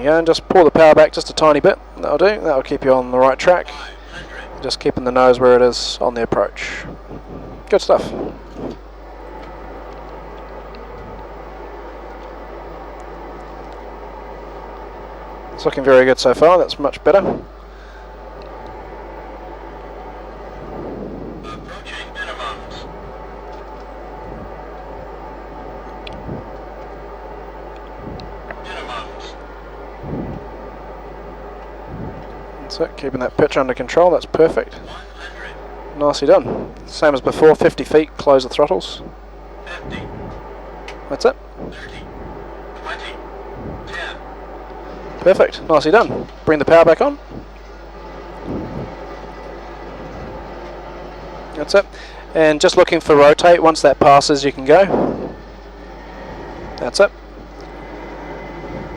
go, and just pull the power back just a tiny bit. That'll do. That'll keep you on the right track. Just keeping the nose where it is on the approach. Good stuff. It's looking very good so far. That's much better. Approaching minimums. That's it, keeping that pitch under control. That's perfect. 100. Nicely done. Same as before, 50 feet, close the throttles. 50. That's it. 30. 20. 10. Perfect, nicely done. Bring the power back on. That's it. And just looking for rotate. Once that passes, you can go. That's it.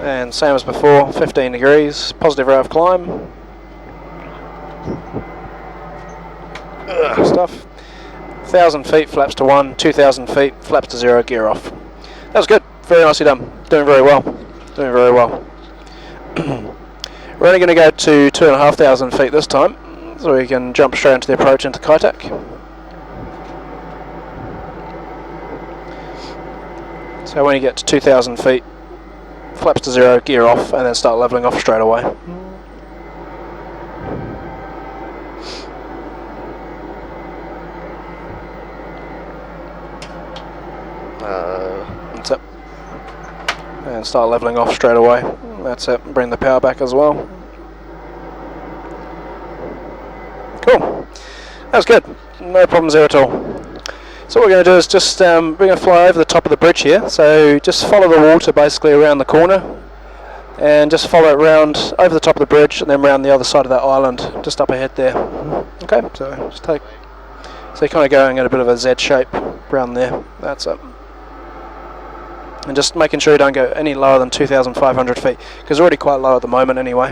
And same as before, 15 degrees, positive rate of climb. Stuff. 1,000 feet, flaps to 1, 2,000 feet, flaps to 0, gear off. That was good, very nicely done. Doing very well. Doing very well. We're only going to go to 2,500 feet this time, so we can jump straight into the approach into Kaitak. So when you get to 2,000 feet, flaps to 0, gear off, and then start leveling off straight away. That's it. And start leveling off straight away. That's it. Bring the power back as well. Cool. That was good. No problems there at all. So what we're going to do is just we're going to fly over the top of the bridge here. So just follow the water basically around the corner, and just follow it around over the top of the bridge, and then around the other side of that island, just up ahead there. Okay. So just take. So you're kind of going in a bit of a Z shape around there. That's it. And just making sure you don't go any lower than 2,500 feet, because we're already quite low at the moment anyway.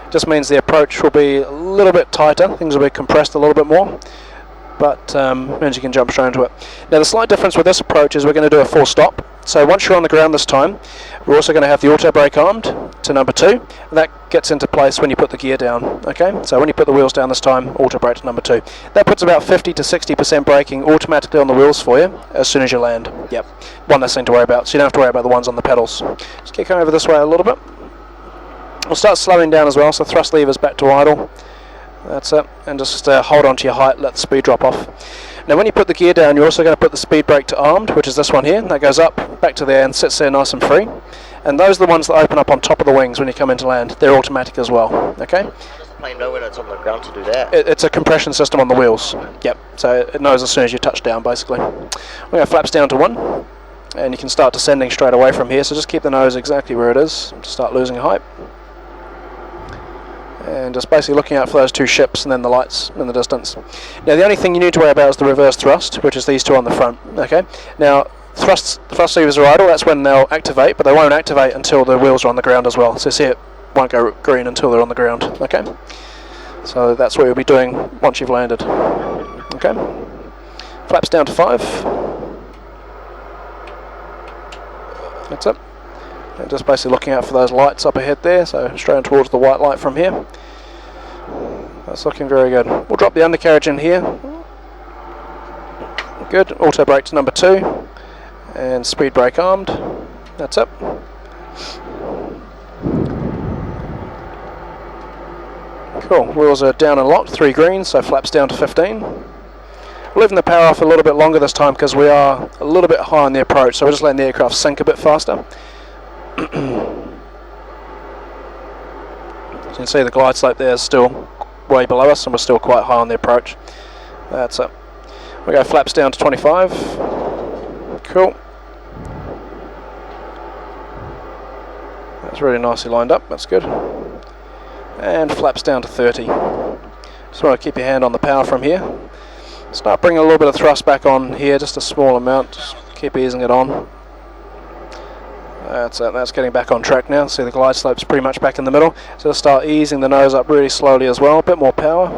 Just means the approach will be a little bit tighter, things will be compressed a little bit more, but means you can jump straight into it. Now the slight difference with this approach is we're going to do a full stop. So once you're on the ground this time, we're also going to have the auto brake armed to number 2, and that gets into place when you put the gear down. Okay, so when you put the wheels down this time, auto brake to number 2. That puts about 50 to 60% braking automatically on the wheels for you as soon as you land. Yep, one less thing to worry about, so you don't have to worry about the ones on the pedals. Just kick over this way a little bit. We'll start slowing down as well, so thrust levers back to idle. That's it, and just hold on to your height, let the speed drop off. Now when you put the gear down, you're also going to put the speed brake to armed, which is this one here. That goes up, back to there, and sits there nice and free. And those are the ones that open up on top of the wings when you come into land. They're automatic as well, okay? How does the plane know when it's on the ground to do that? It's a compression system on the wheels. Yep, so it knows as soon as you touch down, basically. We're going to flaps down to 1, and you can start descending straight away from here, so just keep the nose exactly where it is to start losing height. And just basically looking out for those 2 ships and then the lights in the distance. Now the only thing you need to worry about is the reverse thrust, which is these 2 on the front. Okay. Now thrust levers are idle. That's when they'll activate, but they won't activate until the wheels are on the ground as well. So see, it won't go green until they're on the ground. Okay. So that's what you'll be doing once you've landed. Okay. Flaps down to 5. That's it. And just basically looking out for those lights up ahead there, so straight towards the white light from here. That's looking very good. We'll drop the undercarriage in here. Good. Auto brake to number 2, and speed brake armed. That's it. Cool. Wheels are down and locked, 3 greens, so flaps down to 15. We're leaving the power off a little bit longer this time because we are a little bit high on the approach, so we're just letting the aircraft sink a bit faster. As you can see, the glide slope there is still way below us, and we're still quite high on the approach. That's it. We go flaps down to 25. Cool. That's really nicely lined up. That's good. And flaps down to 30. Just want to keep your hand on the power from here. Start bringing a little bit of thrust back on here, just a small amount. Just keep easing it on. That's it, that's getting back on track now. See, the glide slope's pretty much back in the middle. So start easing the nose up really slowly as well. A bit more power.